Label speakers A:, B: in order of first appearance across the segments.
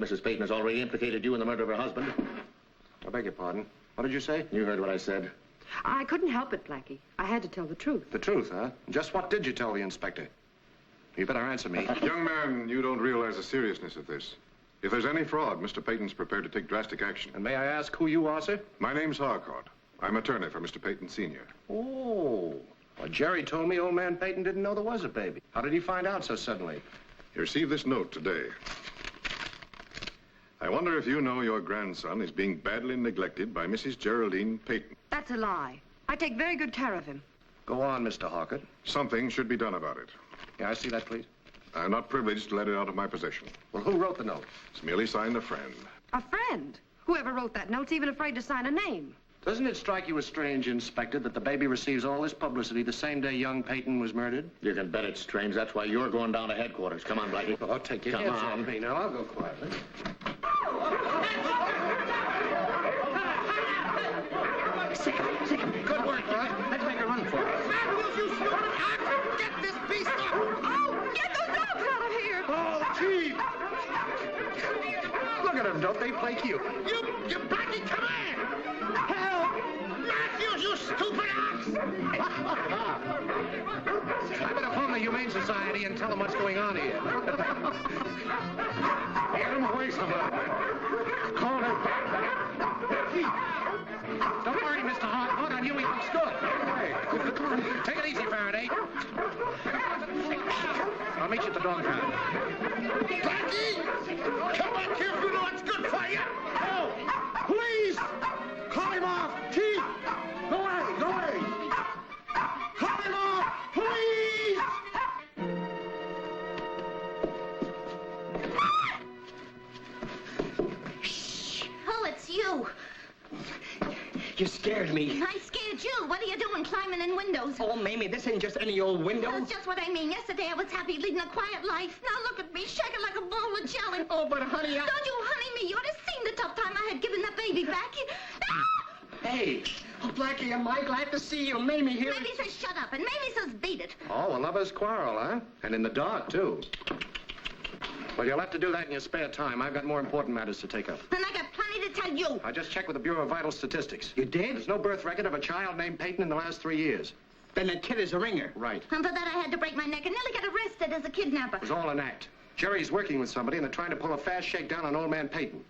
A: Mrs. Peyton has already implicated you in the murder of her husband.
B: I beg your pardon. What did you say?
A: You heard what I said.
C: I couldn't help it, Blackie. I had to tell the truth.
B: The truth, huh? Just what did you tell the inspector? You better answer me.
D: Young man, you don't realize the seriousness of this. If there's any fraud, Mr. Peyton's prepared to take drastic action.
B: And may I ask who you are, sir?
D: My name's Harcourt. I'm attorney for Mr. Peyton Sr.
B: Oh. Well, Jerry told me old man Peyton didn't know there was a baby. How did he find out so suddenly?
D: He received this note today. I wonder if you know your grandson is being badly neglected by Mrs. Geraldine Peyton.
C: That's a lie. I take very good care of him.
B: Go on, Mr. Harcourt.
D: Something should be done about it.
B: Can I see that, please?
D: I'm not privileged to let it out of my possession.
B: Well, who wrote the note?
D: It's merely signed a friend.
C: A friend? Whoever wrote that note's even afraid to sign a name.
B: Doesn't it strike you as strange, Inspector, that the baby receives all this publicity the same day young Peyton was murdered?
A: You can bet it's strange. That's why you're going down to headquarters. Come on, Blackie.
B: Oh, take your
A: Come
B: hands
A: on.
B: off me. Now, I'll go quietly.
A: Sick him. Good work, boy. Let's make a run for it.
E: Fabulous, you stupid ox! Get this beast up!
C: Oh, get those dogs out of here!
E: Oh, Chief!
B: Look at them. Don't they play cute?
E: You Blackie, come here! Help! Matthews, you stupid ox!
B: I better phone the Humane Society and tell them what's going on here. Get him away somewhere. Call him. Don't worry, Mr. Harcourt. On you, he looks good. Hey, take it easy, Faraday. I'll meet you at the dog pound.
E: Blackie! Come back here if you know what's good for you! No! Please! Call him off! Chief! Go away! Call him off! Please!
F: Shh! Oh, it's you.
G: You scared me.
F: I scared you. What are you doing climbing in windows?
G: Oh, Mamie, this ain't just any old window.
F: That's just what I mean. Yesterday I was happy leading a quiet life. Now look at me, shaking like a bowl of jelly.
G: Oh, but honey,
F: Don't you honey me. You ought to have seen the tough time I had giving that baby back.
G: Hey. Oh, Blackie, am I glad to see you. Mamie here.
F: Mamie says shut up, and Mamie says beat it.
B: Oh, a lover's quarrel, huh? And in the dark, too. Well, you'll have to do that in your spare time. I've got more important matters to take up.
F: And I got plenty to tell you.
B: I just checked with the Bureau of Vital Statistics.
G: You did?
B: There's no birth record of a child named Peyton in the last 3 years.
G: Then the kid is a ringer.
B: Right.
F: And for that I had to break my neck and nearly got arrested as a kidnapper.
B: It was all an act. Jerry's working with somebody, and they're trying to pull a fast shakedown on old man Peyton.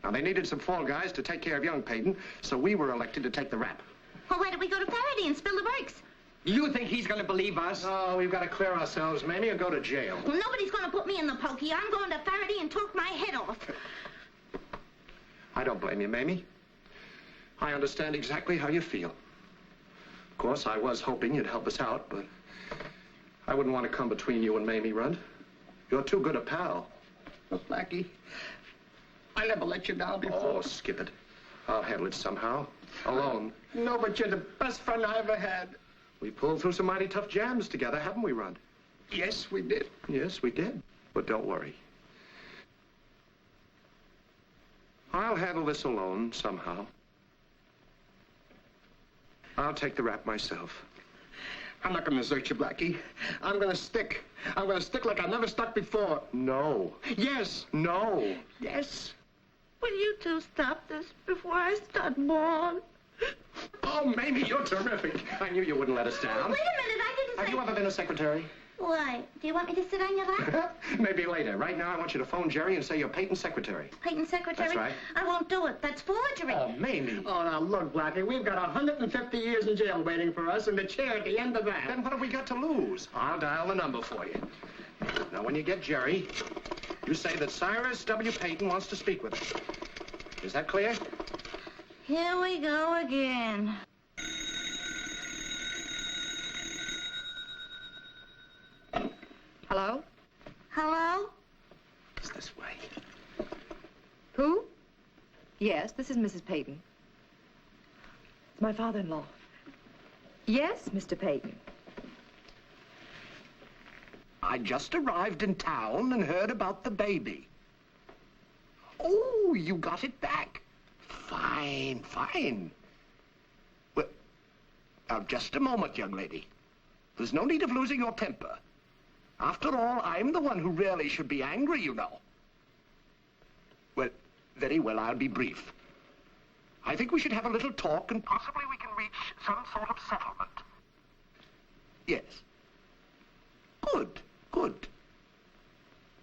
B: Now, they needed some fall guys to take care of young Peyton, so we were elected to take the rap.
F: Well, why don't we go to Faraday and spill the brakes?
G: You think he's gonna believe us?
B: Oh, we've got to clear ourselves, Mamie, or go to jail.
F: Well, nobody's going to put me in the pokey. I'm going to Faraday and talk my head off.
B: I don't blame you, Mamie. I understand exactly how you feel. Of course, I was hoping you'd help us out, but I wouldn't want to come between you and Mamie, Rudd. You're too good a pal.
G: Look, Blackie, I never let you down before.
B: Oh, skip it. I'll handle it somehow. Alone.
G: No, but you're the best friend I ever had.
B: We pulled through some mighty tough jams together, haven't we, Rudd?
G: Yes, we did.
B: Yes, we did. But don't worry. I'll handle this alone, somehow. I'll take the rap myself.
G: I'm not gonna desert you, Blackie. I'm gonna stick. I'm gonna stick like I've never stuck before.
B: No.
G: Yes.
B: No.
G: Yes.
F: Will you two stop this before I start bawling?
B: Oh, Mamie, you're terrific. I knew you wouldn't let us down.
F: Wait a minute, I didn't say...
B: Have you ever been a secretary?
F: Why? Do you want me to sit on your lap?
B: Maybe later. Right now, I want you to phone Jerry and say you're Peyton's secretary.
F: Peyton's secretary?
B: That's right.
F: I won't do it. That's forgery.
B: Oh, Mamie.
G: Oh, now look, Blackie, we've got 150 years in jail waiting for us and the chair at the end of that.
B: Then what have we got to lose? I'll dial the number for you. Now, when you get Jerry, you say that Cyrus W. Peyton wants to speak with us. Is that clear?
F: Here we go again.
C: Hello?
F: Hello?
B: It's this way.
C: Who? Yes, this is Mrs. Peyton. It's my father-in-law. Yes, Mr. Peyton.
H: I just arrived in town and heard about the baby. Oh, you got it back. Fine, fine. Well, now, just a moment, young lady. There's no need of losing your temper. After all, I'm the one who really should be angry, you know. Very well, I'll be brief. I think we should have a little talk and possibly we can reach some sort of settlement. Yes. Good, good.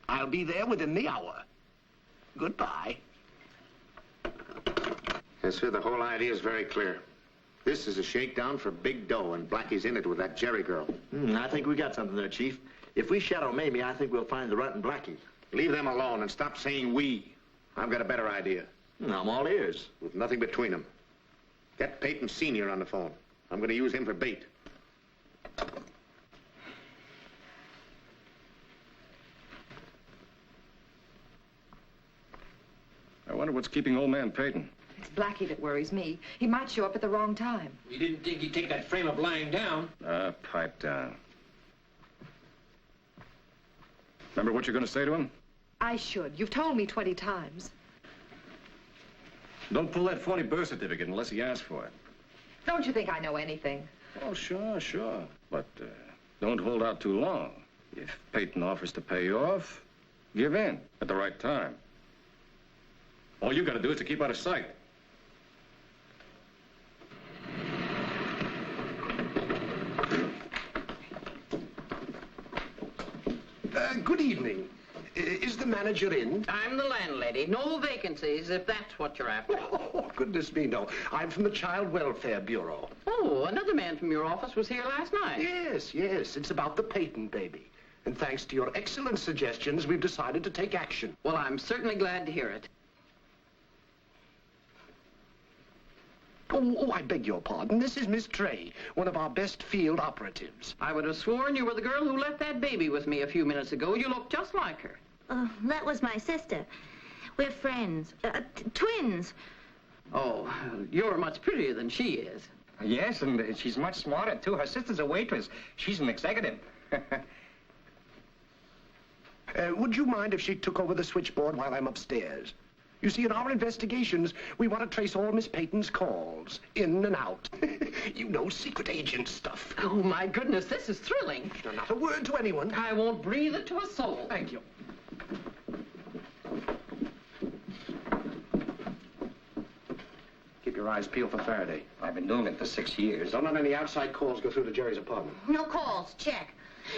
H: I'll be there within the hour. Goodbye.
A: Yes, sir, the whole idea is very clear. This is a shakedown for big dough, and Blackie's in it with that Jerry girl.
G: I think we got something there, Chief. If we shadow Mamie, I think we'll find the runt in Blackie.
A: Leave them alone and stop saying we. I've got a better idea.
G: I'm all ears.
A: With nothing between them. Get Peyton Sr. on the phone. I'm going to use him for bait.
D: I wonder what's keeping old man Peyton.
C: It's Blackie that worries me. He might show up at the wrong time.
I: You didn't think he'd take that frame of lying down?
D: Pipe down. Remember what you're going to say to him?
C: I should. You've told me 20 times.
D: Don't pull that phony birth certificate unless he asks for it.
C: Don't you think I know anything?
D: Oh, sure, sure. But don't hold out too long. If Peyton offers to pay you off, give in at the right time. All you got to do is to keep out of sight.
H: Good evening. Is the manager in?
I: I'm the landlady. No vacancies, if that's what you're after.
H: Oh, goodness me, no. I'm from the Child Welfare Bureau.
I: Oh, another man from your office was here last night.
H: Yes, yes. It's about the Peyton baby. And thanks to your excellent suggestions, we've decided to take action.
I: Well, I'm certainly glad to hear it.
H: Oh, I beg your pardon. This is Miss Trey, one of our best field operatives.
I: I would have sworn you were the girl who left that baby with me a few minutes ago. You look just like her.
F: That was my sister. We're friends. Twins.
I: Oh, you're much prettier than she is.
G: Yes, and she's much smarter, too. Her sister's a waitress. She's an executive.
H: Would you mind if she took over the switchboard while I'm upstairs? You see, in our investigations, we want to trace all Miss Peyton's calls, in and out. You know, secret agent stuff.
I: Oh, my goodness, this is thrilling.
H: Now, not a word to anyone.
I: I won't breathe it to a soul.
H: Thank you.
B: Keep your eyes peeled for Faraday.
G: I've been doing it for 6 years.
B: Don't let any outside calls go through to Jerry's apartment.
F: No calls. Check.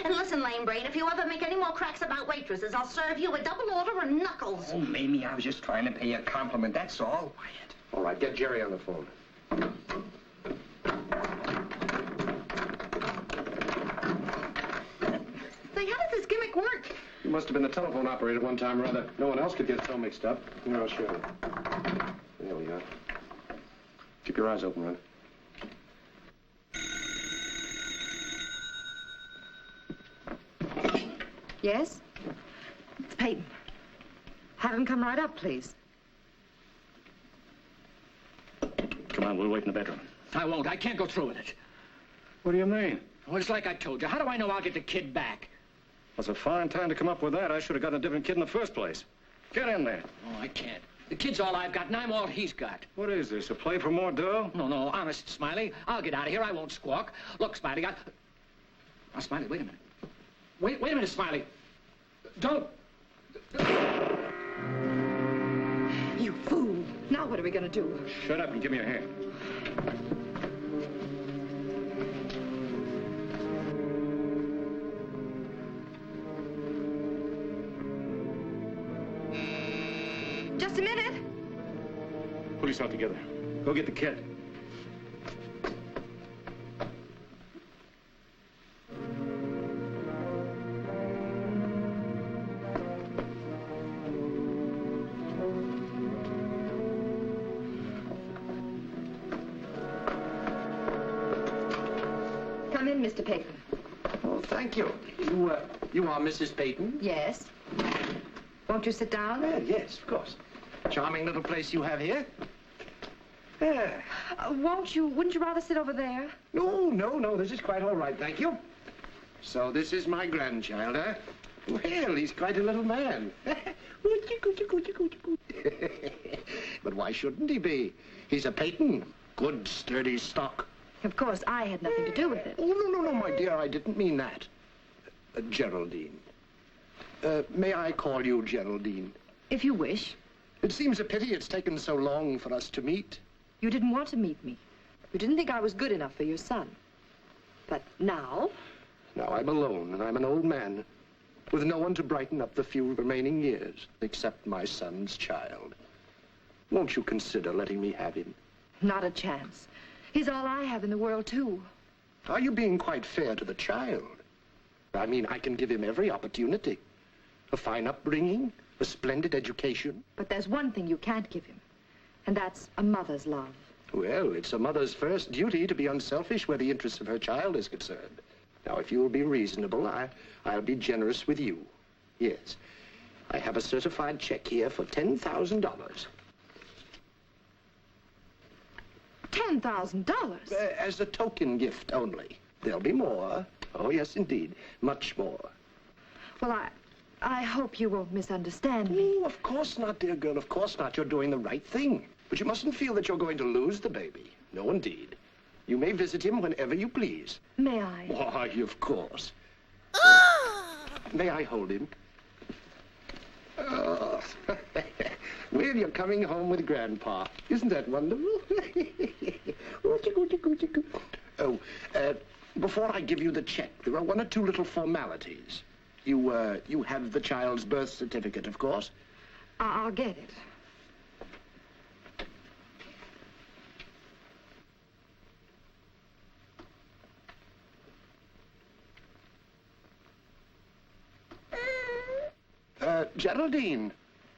F: And listen, Lame Brain, if you ever make any more cracks about waitresses, I'll serve you a double order of knuckles.
G: Oh, Mamie, I was just trying to pay you a compliment, that's all. Quiet.
B: All right, get Jerry on the phone.
F: Say, how does this gimmick work?
B: You must have been the telephone operator one time or other. No one else could get so mixed up. Here, I'll show you. There we are. Keep your eyes open, Red.
C: Yes? It's Peyton. Have him come right up, please.
D: Come on, we'll wait in the bedroom.
I: I won't. I can't go through with it.
D: What do you mean?
I: Well, it's like I told you. How do I know I'll get the kid back?
D: That's a fine time to come up with that. I should have gotten a different kid in the first place. Get in there.
I: Oh, I can't. The kid's all I've got, and I'm all he's got.
D: What is this, a play for more dough?
I: No, honest, Smiley. I'll get out of here. I won't squawk. Look, Smiley, Now, Smiley, wait a minute. Wait a minute, Smiley. Don't.
C: You fool. Now what are we going to do?
D: Shut up and give me a hand.
C: Just a minute.
D: Police not together. Go get the kid.
C: Come in, Mr. Peyton.
H: Oh, thank you.
B: You are Mrs. Peyton?
C: Yes. Won't you sit down?
H: Yes, of course. Charming little place you have here. Yeah.
C: Wouldn't you rather sit over there?
H: No, this is quite all right, thank you. So this is my grandchild, huh? Well, he's quite a little man. But why shouldn't he be? He's a Peyton. Good, sturdy stock.
C: Of course, I had nothing to do with it.
H: Oh, no, my dear, I didn't mean that. Geraldine. May I call you Geraldine?
C: If you wish.
G: It seems a pity it's taken so long for us to meet.
C: You didn't want to meet me. You didn't think I was good enough for your son. But now?
G: Now I'm alone, and I'm an old man, with no one to brighten up the few remaining years, except my son's child. Won't you consider letting me have him?
C: Not a chance. He's all I have in the world, too.
G: Are you being quite fair to the child? I mean, I can give him every opportunity. A fine upbringing, a splendid education.
C: But there's one thing you can't give him, and that's a mother's love.
G: Well, it's a mother's first duty to be unselfish where the interests of her child is concerned. Now, if you will be reasonable, I'll be generous with you. Yes. I have a certified check here for $10,000.
C: $10,000?
G: As a token gift only. There'll be more. Oh, yes, indeed. Much more.
C: Well, I hope you won't misunderstand me.
G: Oh, of course not, dear girl. Of course not. You're doing the right thing. But you mustn't feel that you're going to lose the baby. No, indeed. You may visit him whenever you please.
C: May I?
G: Why, of course. May I hold him? Oh. Well, you're coming home with Grandpa. Isn't that wonderful? Oh, before I give you the check, there are one or two little formalities. You have the child's birth certificate, of course?
C: I'll get it.
G: Geraldine,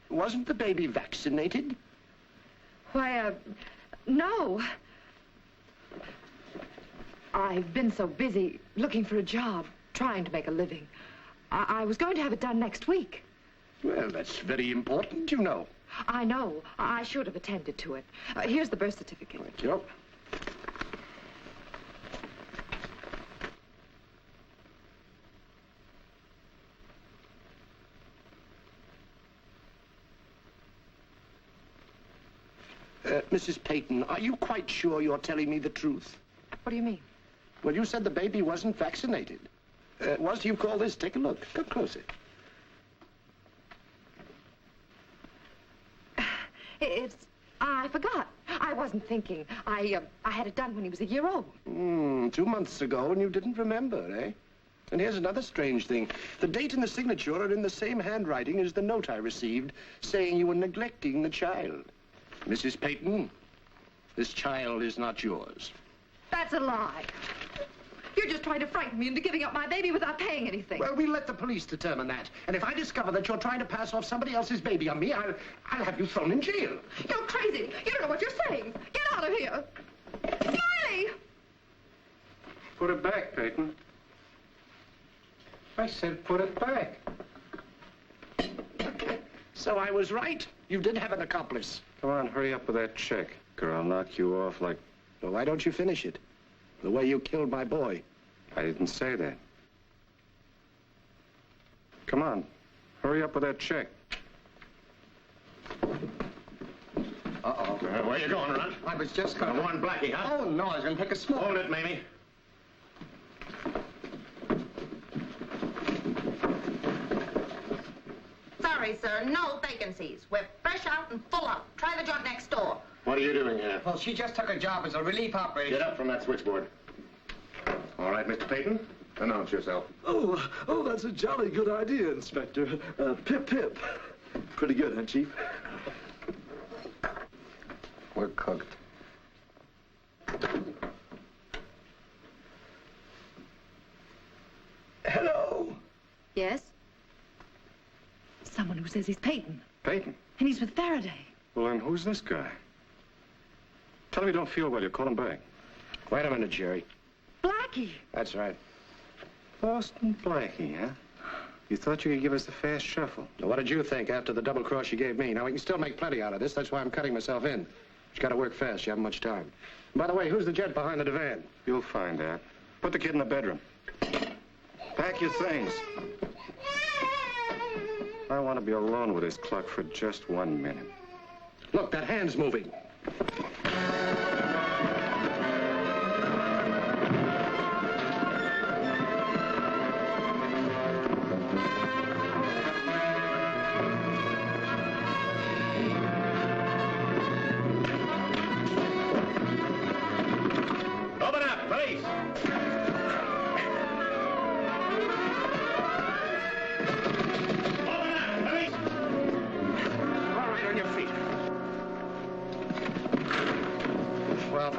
G: wasn't the baby vaccinated?
C: Why, no. I've been so busy looking for a job, trying to make a living. I was going to have it done next week.
G: Well, that's very important, you know.
C: I know. I should have attended to it. Here's the birth certificate.
G: Thank you. Mrs. Peyton, are you quite sure you're telling me the truth?
C: What do you mean?
G: Well, you said the baby wasn't vaccinated. What do you call this? Take a look. Come closer.
C: I forgot. I wasn't thinking. I had it done when he was a year old.
G: 2 months ago, and you didn't remember, eh? And here's another strange thing. The date and the signature are in the same handwriting as the note I received, saying you were neglecting the child. Mrs. Peyton, this child is not yours.
C: That's a lie. You're just trying to frighten me into giving up my baby without paying anything.
G: Well, we'll let the police determine that. And if I discover that you're trying to pass off somebody else's baby on me, I'll have you thrown in jail.
C: You're crazy. You don't know what you're saying. Get out of here. Smiley!
D: Put it back, Peyton. I said put it back.
G: So I was right. You did have an accomplice.
D: Come on, hurry up with that check, or I'll knock you off like...
G: Well, why don't you finish it? The way you killed my boy.
D: I didn't say that. Come on, hurry up with that check.
G: Uh-oh.
A: Where you going, Runt?
G: I was just going
A: Come on, Blackie, huh?
G: Oh, no, I was going to take a smoke.
A: Hold it, Mamie.
F: Sorry, sir, no vacancies. We're fresh out and full up. Try the joint next door.
A: What are you doing here?
G: Well, she just took a job as a relief operator.
A: Get up from that switchboard. All right, Mr. Peyton, announce yourself.
E: Oh, that's a jolly good idea, Inspector. Pip, pip. Pretty good, huh, Chief?
G: We're cooked. Hello.
C: Yes? Someone who says he's Peyton.
D: Peyton?
C: And he's with Faraday.
D: Well, then who's this guy? Tell him you don't feel well. You call him back.
G: Wait a minute, Jerry.
C: Blackie!
G: That's right.
D: Boston Blackie, huh? You thought you could give us the fast shuffle.
G: Now, what did you think after the double cross you gave me? Now, we can still make plenty out of this. That's why I'm cutting myself in. But you got to work fast. You haven't much time. By the way, who's the jet behind the divan?
D: You'll find out. Put the kid in the bedroom. Pack your things. I want to be alone with this clock for just 1 minute.
G: Look, that hand's moving.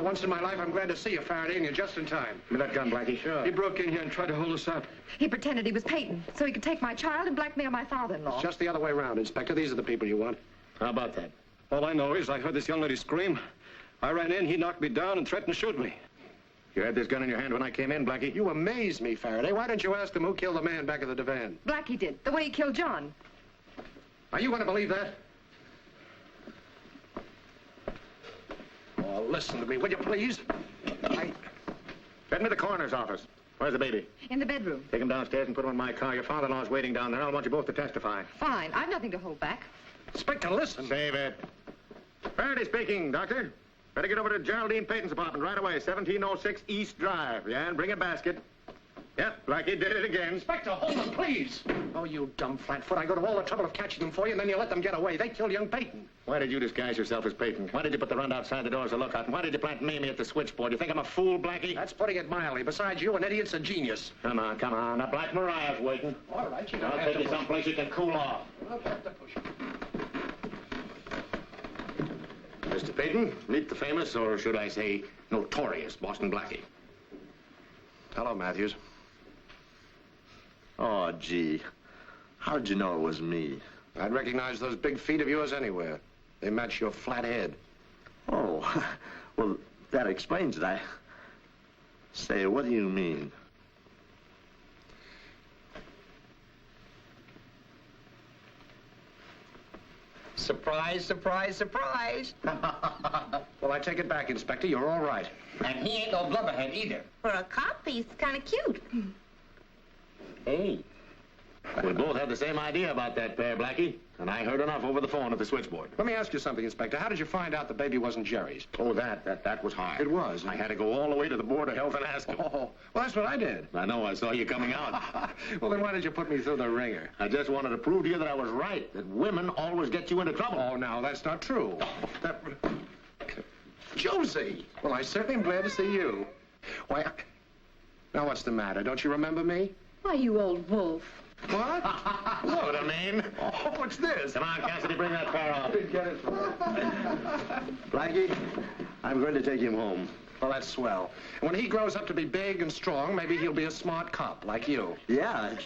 B: once in my life, I'm glad to see you, Faraday, and you're just in time.
A: Give me that gun, Blackie. Sure.
D: He broke in here and tried to hold us up.
C: He pretended he was Peyton so he could take my child and blackmail my father-in-law.
B: It's just the other way around, Inspector. These are the people you want.
A: How about that?
D: All I know is I heard this young lady scream. I ran in, he knocked me down and threatened to shoot me.
A: You had this gun in your hand when I came in, Blackie?
B: You amaze me, Faraday. Why don't you ask them who killed the man back at the divan?
C: Blackie did, the way he killed John.
B: Are you going to believe that? Oh, listen to me, will you please?
A: Send me to the coroner's office. Where's the baby?
C: In the bedroom.
A: Take him downstairs and put him in my car. Your father-in-law's waiting down there. I want you both to testify.
C: Fine, I've nothing to hold back.
B: Inspector, listen.
A: David. Faraday speaking, Doctor. Better get over to Geraldine Peyton's apartment right away, 1706 East Drive. Yeah, and bring a basket. Yep, Blackie did it again.
B: Inspector, hold them, please. Oh, you dumb flatfoot. I go to all the trouble of catching them for you, and then you let them get away. They killed young Peyton.
A: Why did you disguise yourself as Peyton? Why did you put the runt outside the door as a lookout? And why did you plant Mamie at the switchboard? You think I'm a fool, Blackie?
B: That's putting it mildly. Besides, you, an idiot's a genius.
A: Come on, come on. Now, Black Mariah's waiting.
B: All right, you don't
A: I'll
B: have
A: take
B: to
A: you
B: push.
A: someplace you can cool off.
B: I'll have to push.
A: Mr. Peyton, meet the famous, or should I say, notorious Boston Blackie.
G: Hello, Matthews.
J: Oh, gee. How'd you know it was me?
G: I'd recognize those big feet of yours anywhere. They match your flat head.
J: Oh, well, that explains it. Say, what do you mean?
H: Surprise, surprise, surprise.
B: Well, I take it back, Inspector. You're all right.
H: And he ain't no blubberhead either.
F: For a cop, he's kind of cute.
J: Hey.
A: We both had the same idea about that pair, Blackie. And I heard enough over the phone at the switchboard.
B: Let me ask you something, Inspector. How did you find out the baby wasn't Jerry's?
A: Oh, that was hard.
B: It was.
A: I had to go all the way to the Board of Health and ask him.
B: Oh, well, that's what I did.
A: I know, I saw you coming out.
B: Well, then why did you put me through the ringer?
A: I just wanted to prove to you that I was right, that women always get you into trouble.
B: Oh, now, that's not true. That...
G: Josie!
B: Well, I certainly am glad to see you. Why, now what's the matter? Don't you remember me?
C: Why, you old wolf.
B: What?
A: What a mean.
B: Oh, what's this?
A: Come on, Cassidy, bring that pair off.
B: Get it.
J: Blackie, I'm going to take him home.
B: Well, that's swell. When he grows up to be big and strong, maybe he'll be a smart cop like you.
J: Yeah.